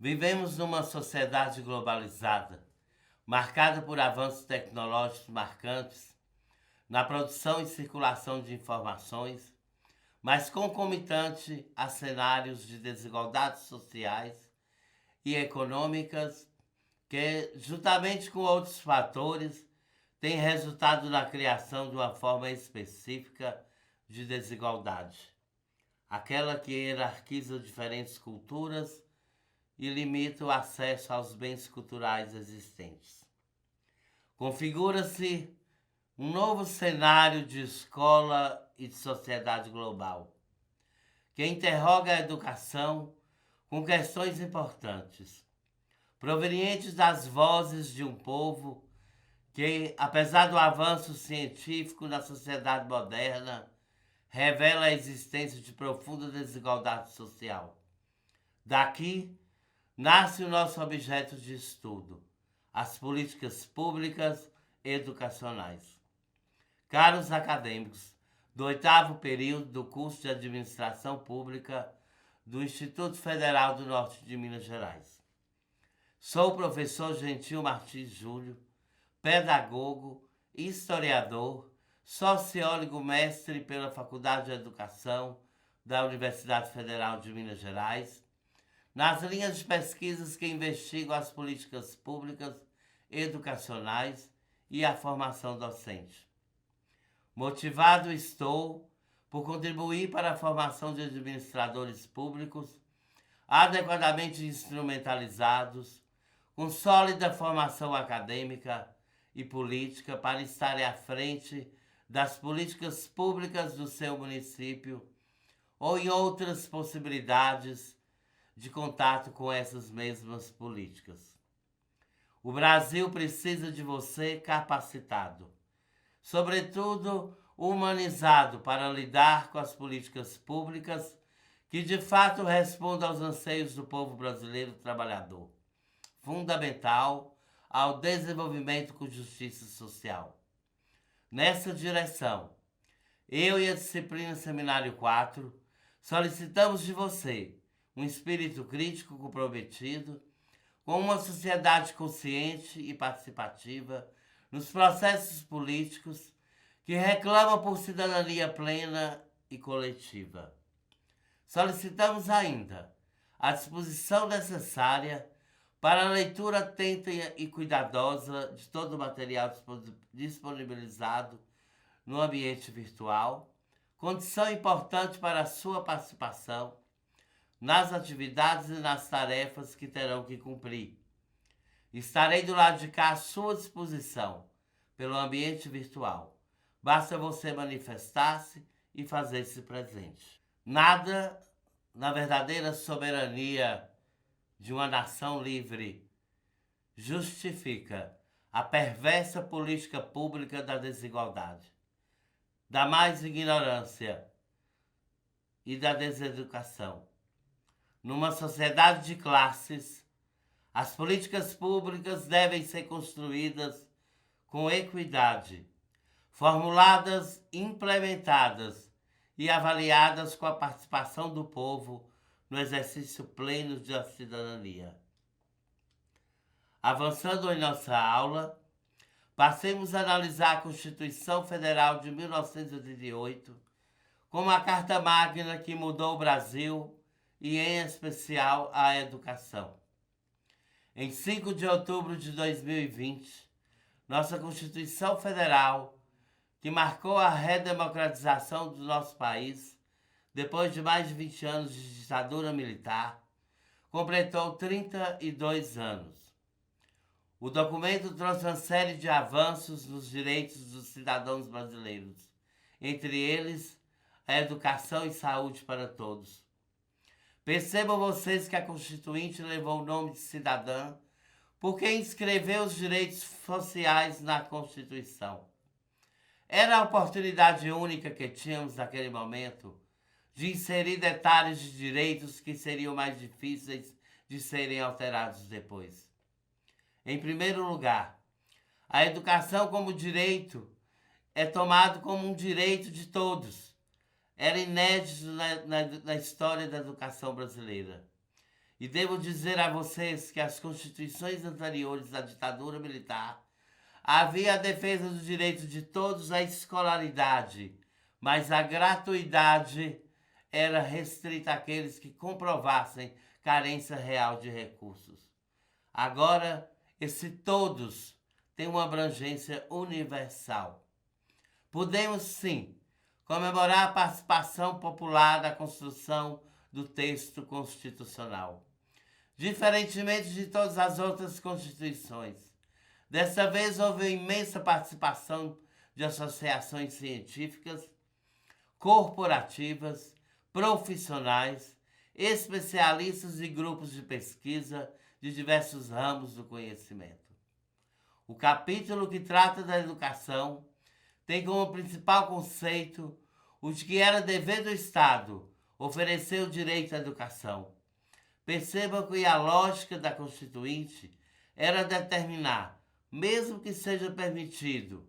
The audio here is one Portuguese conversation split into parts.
Vivemos numa sociedade globalizada, marcada por avanços tecnológicos marcantes na produção e circulação de informações, mas concomitante a cenários de desigualdades sociais e econômicas que, juntamente com outros fatores, têm resultado na criação de uma forma específica de desigualdade, aquela que hierarquiza diferentes culturas e limita o acesso aos bens culturais existentes. Configura-se um novo cenário de escola e de sociedade global, que interroga a educação com questões importantes, provenientes das vozes de um povo que, apesar do avanço científico na sociedade moderna, revela a existência de profunda desigualdade social. Daqui nasce o nosso objeto de estudo, as políticas públicas educacionais. Caros acadêmicos do 8º período do curso de Administração Pública do Instituto Federal do Norte de Minas Gerais. Sou o professor Gentil Martins Júlio, pedagogo, historiador, sociólogo mestre pela Faculdade de Educação da Universidade Federal de Minas Gerais, nas linhas de pesquisas que investigam as políticas públicas educacionais e a formação docente. Motivado estou por contribuir para a formação de administradores públicos adequadamente instrumentalizados, com sólida formação acadêmica e política para estarem à frente das políticas públicas do seu município ou em outras possibilidades de contato com essas mesmas políticas. O Brasil precisa de você capacitado, sobretudo humanizado, para lidar com as políticas públicas que de fato respondam aos anseios do povo brasileiro trabalhador, fundamental ao desenvolvimento com justiça social. Nessa direção, eu e a disciplina Seminário 4 solicitamos de você um espírito crítico comprometido com uma sociedade consciente e participativa nos processos políticos que reclamam por cidadania plena e coletiva. Solicitamos ainda a disposição necessária para a leitura atenta e cuidadosa de todo o material disponibilizado no ambiente virtual, condição importante para a sua participação nas atividades e nas tarefas que terão que cumprir. Estarei do lado de cá à sua disposição, pelo ambiente virtual. Basta você manifestar-se e fazer-se presente. Nada na verdadeira soberania de uma nação livre justifica a perversa política pública da desigualdade, da mais ignorância e da deseducação. Numa sociedade de classes, as políticas públicas devem ser construídas com equidade, formuladas, implementadas e avaliadas com a participação do povo no exercício pleno da cidadania. Avançando em nossa aula, passemos a analisar a Constituição Federal de 1988 como a Carta Magna que mudou o Brasil e, em especial, a educação. Em 5 de outubro de 2020, nossa Constituição Federal, que marcou a redemocratização do nosso país, depois de mais de 20 anos de ditadura militar, completou 32 anos. O documento trouxe uma série de avanços nos direitos dos cidadãos brasileiros, entre eles a educação e saúde para todos. Percebam vocês que a Constituinte levou o nome de cidadã porque inscreveu os direitos sociais na Constituição. Era a oportunidade única que tínhamos naquele momento de inserir detalhes de direitos que seriam mais difíceis de serem alterados depois. Em primeiro lugar, a educação como direito é tomado como um direito de todos. Era inédito na história da educação brasileira. E devo dizer a vocês que as constituições anteriores à ditadura militar havia a defesa do direito de todos à escolaridade, mas a gratuidade era restrita àqueles que comprovassem carência real de recursos. Agora, esse todos tem uma abrangência universal. Podemos, sim, comemorar a participação popular na construção do texto constitucional. Diferentemente de todas as outras constituições, dessa vez houve imensa participação de associações científicas, corporativas, profissionais, especialistas e grupos de pesquisa de diversos ramos do conhecimento. O capítulo que trata da educação tem como principal conceito o de que era dever do Estado oferecer o direito à educação. Perceba que a lógica da Constituinte era determinar, mesmo que seja permitido,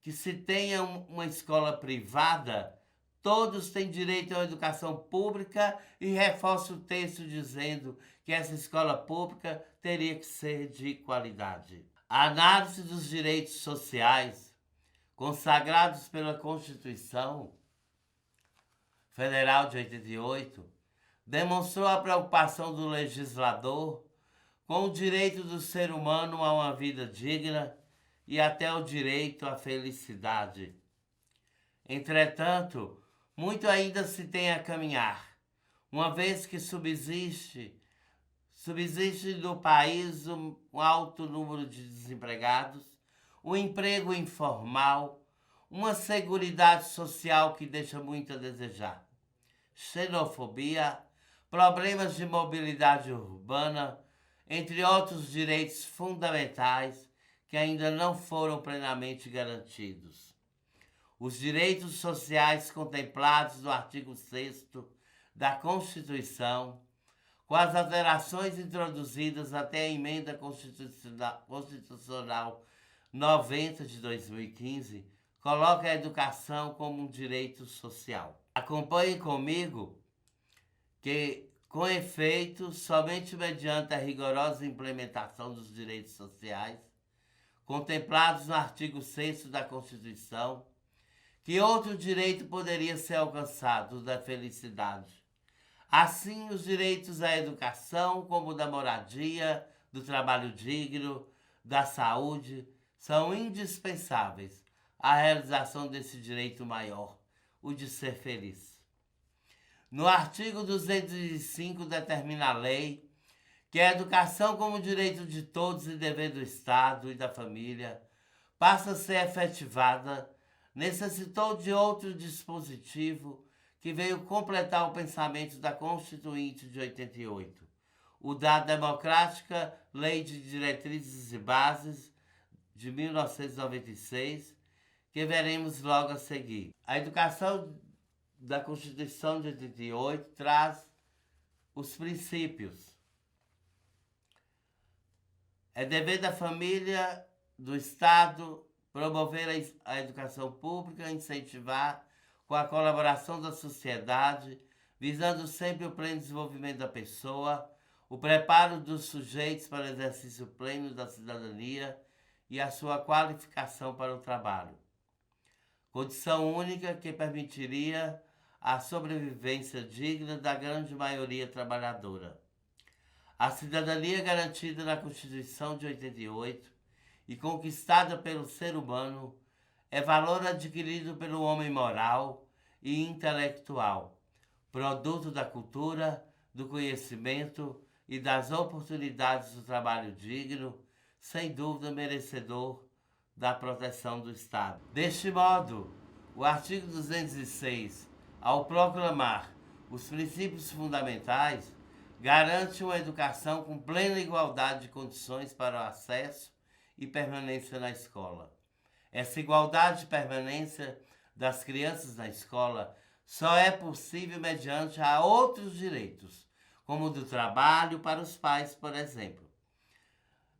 que se tenha uma escola privada, todos têm direito à educação pública e reforça o texto dizendo que essa escola pública teria que ser de qualidade. A análise dos direitos sociais consagrados pela Constituição Federal de 88 demonstrou a preocupação do legislador com o direito do ser humano a uma vida digna e até o direito à felicidade. Entretanto, muito ainda se tem a caminhar, uma vez que subsiste no país um alto número de desempregados, o emprego informal, uma seguridade social que deixa muito a desejar, xenofobia, problemas de mobilidade urbana, entre outros direitos fundamentais que ainda não foram plenamente garantidos. Os direitos sociais contemplados no artigo 6º da Constituição, com as alterações introduzidas até a Emenda Constitucional 90 de 2015, coloca a educação como um direito social. Acompanhe comigo que, com efeito, somente mediante a rigorosa implementação dos direitos sociais, contemplados no artigo 6º da Constituição, que outro direito poderia ser alcançado, da felicidade. Assim, os direitos à educação, como o da moradia, do trabalho digno, da saúde, são indispensáveis à realização desse direito maior, o de ser feliz. No artigo 205 determina a lei que a educação como direito de todos e dever do Estado e da família passa a ser efetivada, necessitou de outro dispositivo que veio completar o pensamento da Constituinte de 88, o da Democrática Lei de Diretrizes e Bases de 1996, que veremos logo a seguir. A educação da Constituição de 88 traz os princípios. É dever da família, do Estado, promover a educação pública, incentivar com a colaboração da sociedade, visando sempre o pleno desenvolvimento da pessoa, o preparo dos sujeitos para o exercício pleno da cidadania e a sua qualificação para o trabalho. Condição única que permitiria a sobrevivência digna da grande maioria trabalhadora. A cidadania garantida na Constituição de 88 e conquistada pelo ser humano é valor adquirido pelo homem moral e intelectual, produto da cultura, do conhecimento e das oportunidades do trabalho digno, sem dúvida merecedor da proteção do Estado. Deste modo, o artigo 206, ao proclamar os princípios fundamentais, garante uma educação com plena igualdade de condições para o acesso e permanência na escola. Essa igualdade de permanência das crianças na escola só é possível mediante a outros direitos, como o do trabalho para os pais, por exemplo.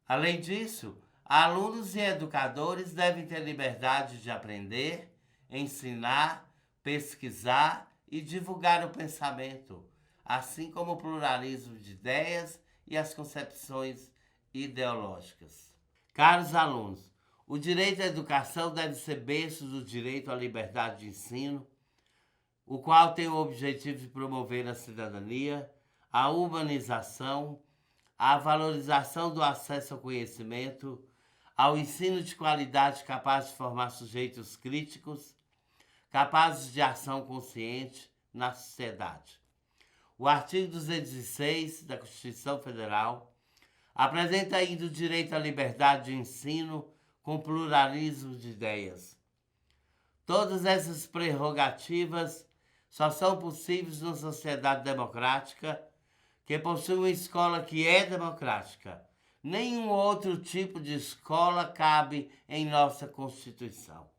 Além disso, alunos e educadores devem ter liberdade de aprender, ensinar, pesquisar e divulgar o pensamento, assim como o pluralismo de ideias e as concepções ideológicas. Caros alunos, o direito à educação deve ser berço do direito à liberdade de ensino, o qual tem o objetivo de promover a cidadania, a humanização, a valorização do acesso ao conhecimento, ao ensino de qualidade capaz de formar sujeitos críticos, capazes de ação consciente na sociedade. O artigo 206 da Constituição Federal apresenta ainda o direito à liberdade de ensino com pluralismo de ideias. Todas essas prerrogativas só são possíveis numa sociedade democrática que possui uma escola que é democrática. Nenhum outro tipo de escola cabe em nossa Constituição.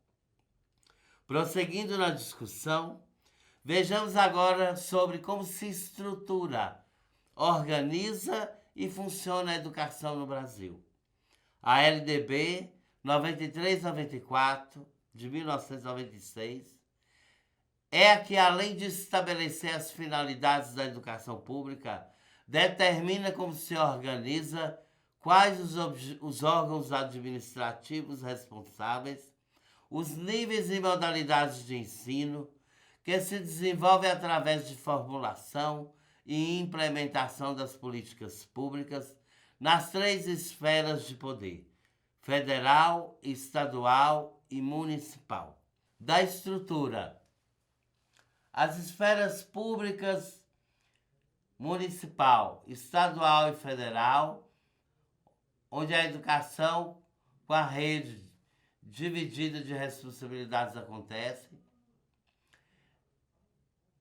Prosseguindo na discussão, vejamos agora sobre como se estrutura, organiza e funciona a educação no Brasil. A LDB 9394, de 1996, é a que, além de estabelecer as finalidades da educação pública, determina como se organiza, quais os órgãos administrativos responsáveis, os níveis e modalidades de ensino, que se desenvolve através de formulação e implementação das políticas públicas nas 3 esferas de poder: federal, estadual e municipal. Da estrutura: as esferas públicas municipal, estadual e federal, onde a educação com a rede dividida de responsabilidades acontece.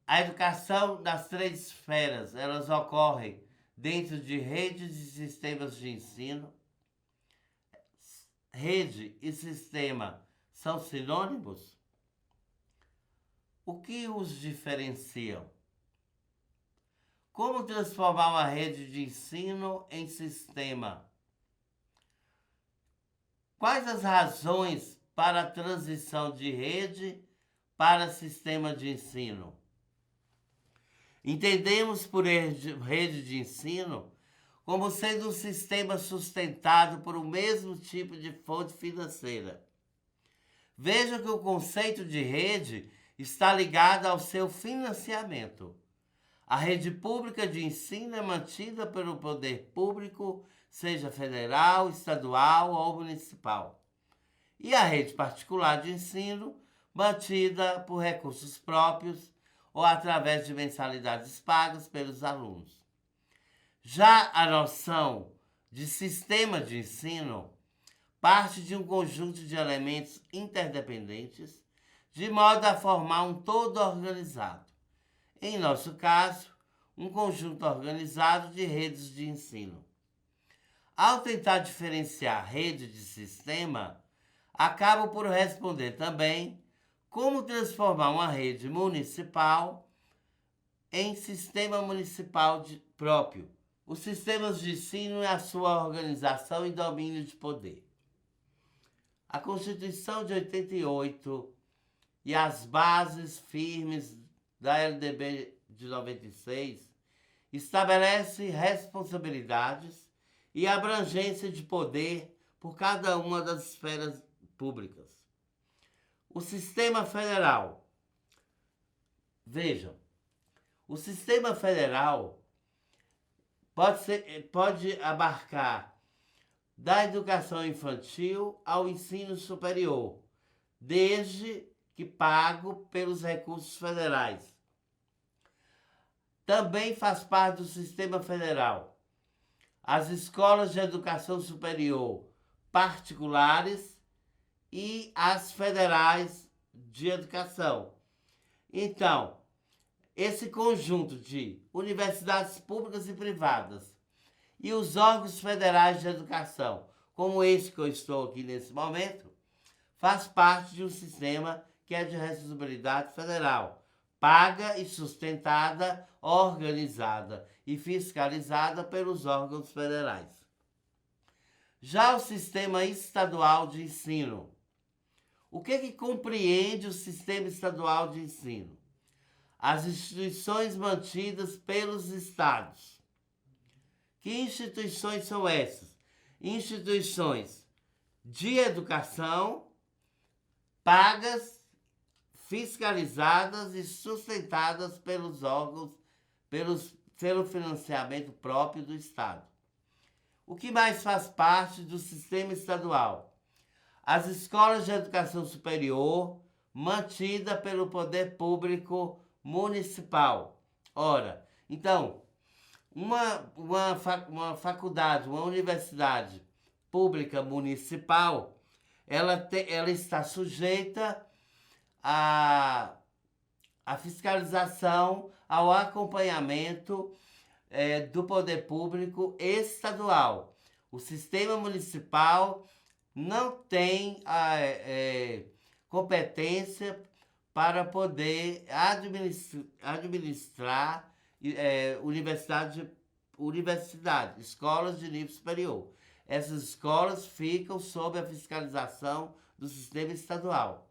A educação das 3 esferas, elas ocorrem dentro de redes e sistemas de ensino. Rede e sistema são sinônimos? O que os diferenciam? Como transformar uma rede de ensino em sistema? Quais as razões para a transição de rede para sistema de ensino? Entendemos por rede de ensino como sendo um sistema sustentado por um mesmo tipo de fonte financeira. Veja que o conceito de rede está ligado ao seu financiamento. A rede pública de ensino é mantida pelo poder público, seja federal, estadual ou municipal. E a rede particular de ensino, mantida por recursos próprios ou através de mensalidades pagas pelos alunos. Já a noção de sistema de ensino parte de um conjunto de elementos interdependentes, de modo a formar um todo organizado. Em nosso caso, um conjunto organizado de redes de ensino. Ao tentar diferenciar rede de sistema, acabo por responder também como transformar uma rede municipal em sistema municipal próprio. Os sistemas de ensino e a sua organização e domínio de poder. A Constituição de 88 e as bases firmes da LDB de 96 estabelece responsabilidades e abrangência de poder por cada uma das esferas públicas. O sistema federal. Vejam, o sistema federal pode abarcar da educação infantil ao ensino superior, desde que pago pelos recursos federais. Também faz parte do sistema federal as escolas de educação superior particulares e as federais de educação. Então, esse conjunto de universidades públicas e privadas e os órgãos federais de educação, como esse que eu estou aqui nesse momento, faz parte de um sistema que é de responsabilidade federal, paga e sustentada, organizada e fiscalizada pelos órgãos federais. Já o sistema estadual de ensino. O que compreende o sistema estadual de ensino? as instituições mantidas pelos estados. Que instituições são essas? Instituições de educação, pagas, fiscalizadas e sustentadas pelos órgãos, pelo financiamento próprio do Estado. O que mais faz parte do sistema estadual? As escolas de educação superior, mantida pelo poder público municipal. Ora, então, uma faculdade, uma universidade pública municipal, ela está sujeita à fiscalização, ao acompanhamento do poder público estadual. O sistema municipal não tem competência para poder administrar universidade, escolas de nível superior. Essas escolas ficam sob a fiscalização do sistema estadual,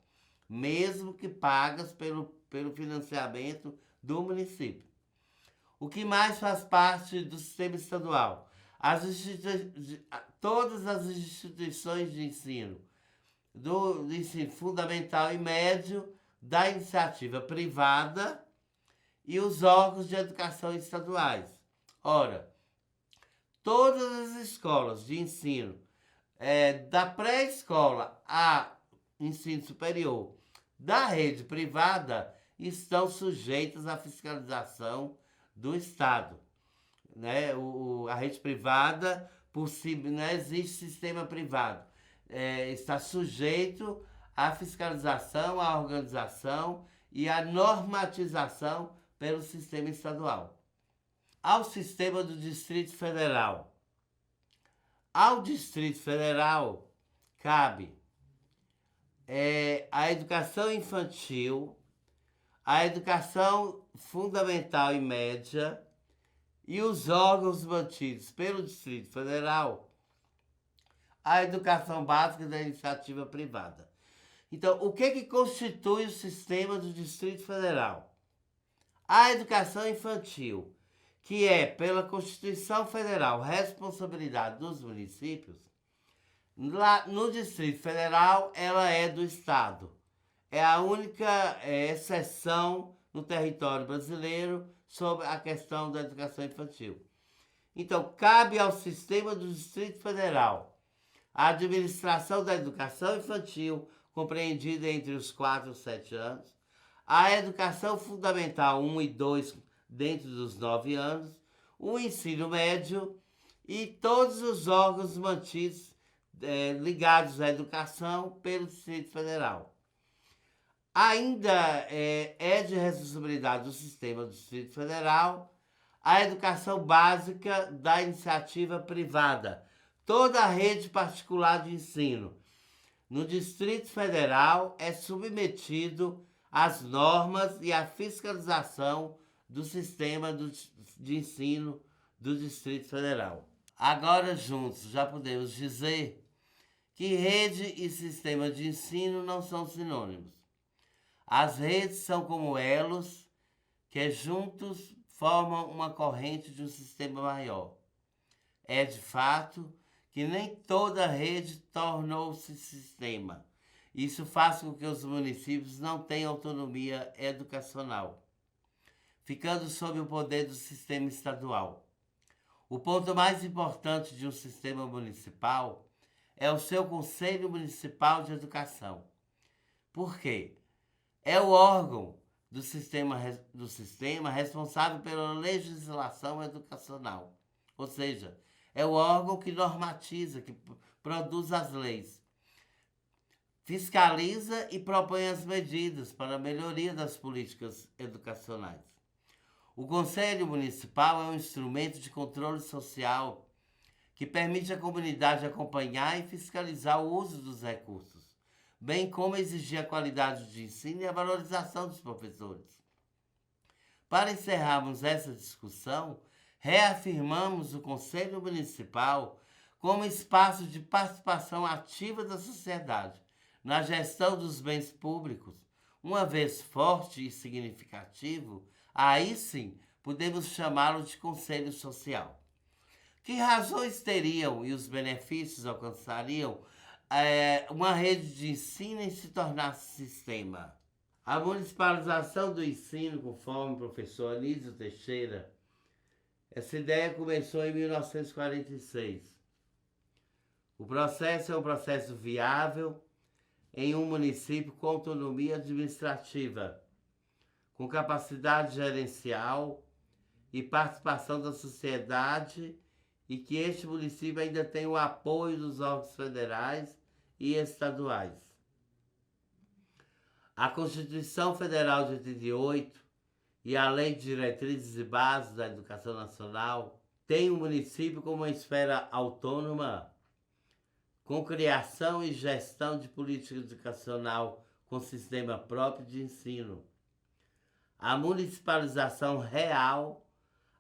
mesmo que pagas pelo financiamento do município. O que mais faz parte do sistema estadual? Todas as instituições de ensino, do ensino fundamental e médio, da iniciativa privada e os órgãos de educação estaduais. Ora, todas as escolas de ensino, da pré-escola a ensino superior, da rede privada, estão sujeitas à fiscalização do Estado. Né? A rede privada, por si, não existe sistema privado. Está sujeito à fiscalização, à organização e à normatização pelo sistema estadual. Ao sistema do Distrito Federal. Ao Distrito Federal cabe a educação infantil, a educação fundamental e média e os órgãos mantidos pelo Distrito Federal, a educação básica da iniciativa privada. Então, o que constitui o sistema do Distrito Federal? A educação infantil, que é, pela Constituição Federal, responsabilidade dos municípios. Lá no Distrito Federal, ela é do Estado. É a única exceção no território brasileiro sobre a questão da educação infantil. Então, cabe ao sistema do Distrito Federal a administração da educação infantil, compreendida entre os 4 e os 7 anos, a educação fundamental 1 e 2, dentro dos 9 anos, o ensino médio e todos os órgãos mantidos ligados à educação pelo Distrito Federal. Ainda é de responsabilidade do sistema do Distrito Federal a educação básica da iniciativa privada, toda a rede particular de ensino. No Distrito Federal é submetido às normas e à fiscalização do sistema de ensino do Distrito Federal. Agora, juntos, já podemos dizer que rede e sistema de ensino não são sinônimos. As redes são como elos que juntos formam uma corrente de um sistema maior. É de fato que nem toda rede tornou-se sistema. Isso faz com que os municípios não tenham autonomia educacional, ficando sob o poder do sistema estadual. O ponto mais importante de um sistema municipal é o seu Conselho Municipal de Educação. Por quê? É o órgão do sistema responsável pela legislação educacional. Ou seja, é o órgão que normatiza, que produz as leis, fiscaliza e propõe as medidas para a melhoria das políticas educacionais. O Conselho Municipal é um instrumento de controle social que permite à comunidade acompanhar e fiscalizar o uso dos recursos, bem como exigir a qualidade de ensino e a valorização dos professores. Para encerrarmos essa discussão, reafirmamos o Conselho Municipal como espaço de participação ativa da sociedade na gestão dos bens públicos, uma vez forte e significativo, aí sim podemos chamá-lo de conselho social. Que razões teriam e os benefícios alcançariam uma rede de ensino em se tornasse sistema? A municipalização do ensino, conforme o professor Anísio Teixeira, essa ideia começou em 1946. O processo é um processo viável em um município com autonomia administrativa, com capacidade gerencial e participação da sociedade, e que este município ainda tem o apoio dos órgãos federais e estaduais. A Constituição Federal de 88 e a Lei de Diretrizes e Bases da Educação Nacional tem o município como uma esfera autônoma, com criação e gestão de política educacional com sistema próprio de ensino. A municipalização real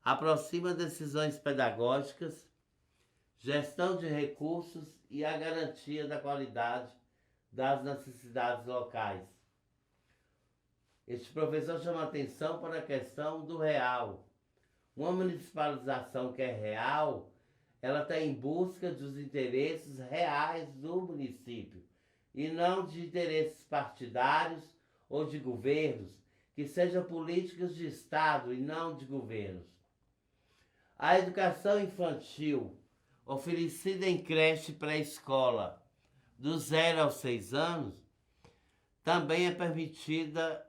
aproxima decisões pedagógicas, gestão de recursos e a garantia da qualidade das necessidades locais. Este professor chama atenção para a questão do real. Uma municipalização que é real, ela está em busca dos interesses reais do município e não de interesses partidários ou de governos, que sejam políticas de Estado e não de governos. A educação infantil, oferecida em creche pré-escola, do 0 aos 6 anos, também é permitida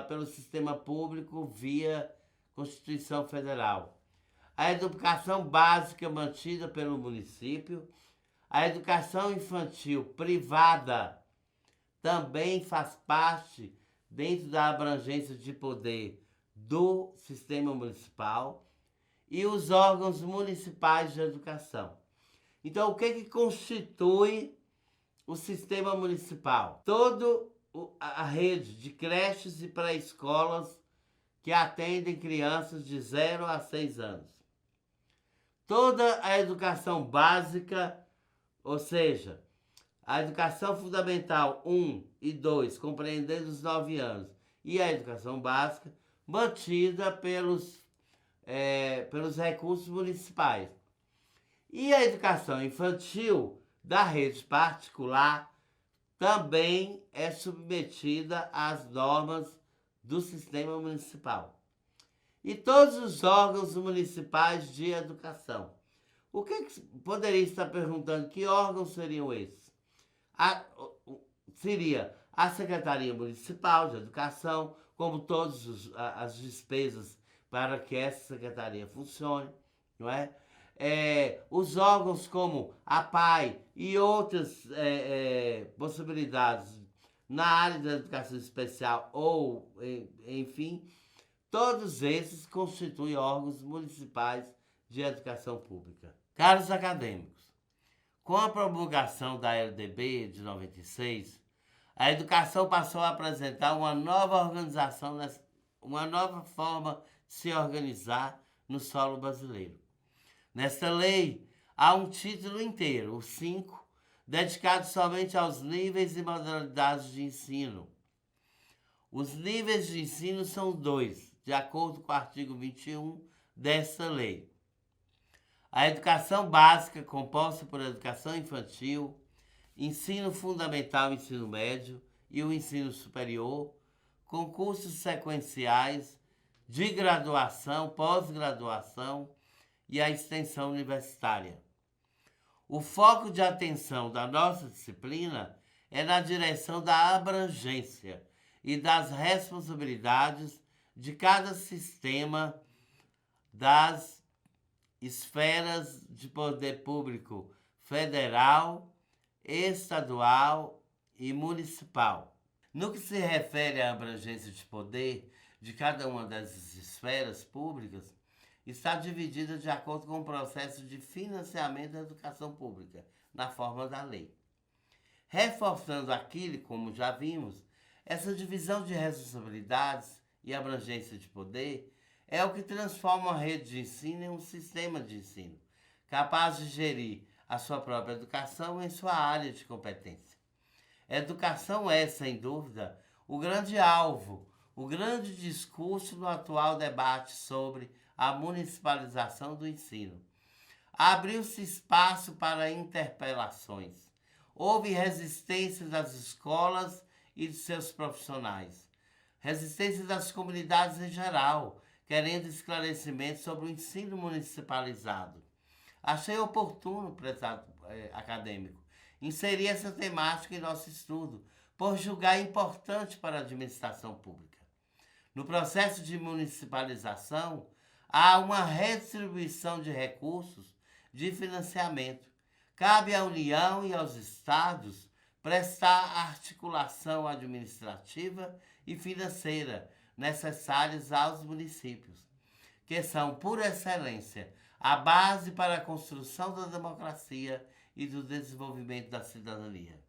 pelo sistema público via Constituição Federal. A educação básica mantida pelo município, a educação infantil privada também faz parte dentro da abrangência de poder do sistema municipal e os órgãos municipais de educação. Então, o que constitui o sistema municipal? Toda a rede de creches e pré-escolas que atendem crianças de 0 a 6 anos. Toda a educação básica, ou seja, a educação fundamental 1 e 2, compreendendo os 9 anos, e a educação básica, mantida pelos recursos municipais. E a educação infantil da rede particular também é submetida às normas do sistema municipal. E todos os órgãos municipais de educação. O que poderia estar perguntando? Que órgãos seriam esses? Seria a Secretaria Municipal de Educação, como todas as despesas para que essa secretaria funcione, não é? Os órgãos como a PAI e outras possibilidades na área da educação especial ou, enfim, todos esses constituem órgãos municipais de educação pública. Caros acadêmicos, com a promulgação da LDB de 96, a educação passou a apresentar uma nova organização, uma nova forma de se organizar no solo brasileiro. Nesta lei, há um título inteiro, o 5, dedicado somente aos níveis e modalidades de ensino. Os níveis de ensino são 2, de acordo com o artigo 21 dessa lei. A educação básica, composta por educação infantil, ensino fundamental e ensino médio e o ensino superior, com cursos sequenciais de graduação, pós-graduação e a extensão universitária. O foco de atenção da nossa disciplina é na direção da abrangência e das responsabilidades de cada sistema das esferas de poder público federal, estadual e municipal. No que se refere à abrangência de poder de cada uma dessas esferas públicas, está dividida de acordo com o processo de financiamento da educação pública, na forma da lei. Reforçando aquilo, como já vimos, essa divisão de responsabilidades e abrangência de poder é o que transforma a rede de ensino em um sistema de ensino, capaz de gerir a sua própria educação em sua área de competência. A educação é, sem dúvida, o grande alvo, o grande discurso no atual debate sobre a municipalização do ensino. Abriu-se espaço para interpelações. Houve resistência das escolas e de seus profissionais. Resistência das comunidades em geral, querendo esclarecimento sobre o ensino municipalizado. Achei oportuno, prezado acadêmico, inserir essa temática em nosso estudo, por julgar importante para a administração pública. No processo de municipalização, há uma redistribuição de recursos de financiamento. Cabe à União e aos Estados prestar a articulação administrativa e financeira necessárias aos municípios, que são, por excelência, a base para a construção da democracia e do desenvolvimento da cidadania.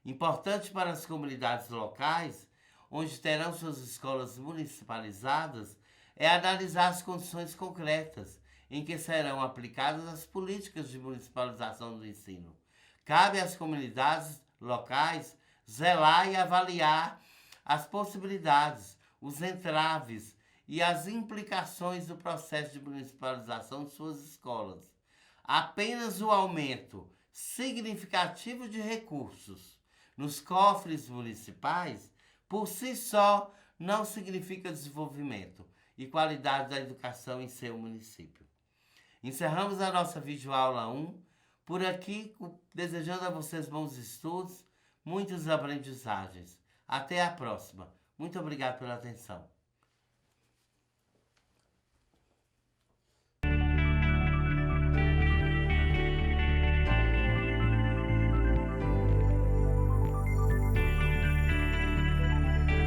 Importante para as comunidades locais, onde terão suas escolas municipalizadas, é analisar as condições concretas em que serão aplicadas as políticas de municipalização do ensino. Cabe às comunidades locais zelar e avaliar as possibilidades, os entraves e as implicações do processo de municipalização de suas escolas. Apenas o aumento significativo de recursos nos cofres municipais, por si só, não significa desenvolvimento e qualidade da educação em seu município. Encerramos a nossa videoaula 1, por aqui, desejando a vocês bons estudos, muitas aprendizagens. Até a próxima. Muito obrigado pela atenção.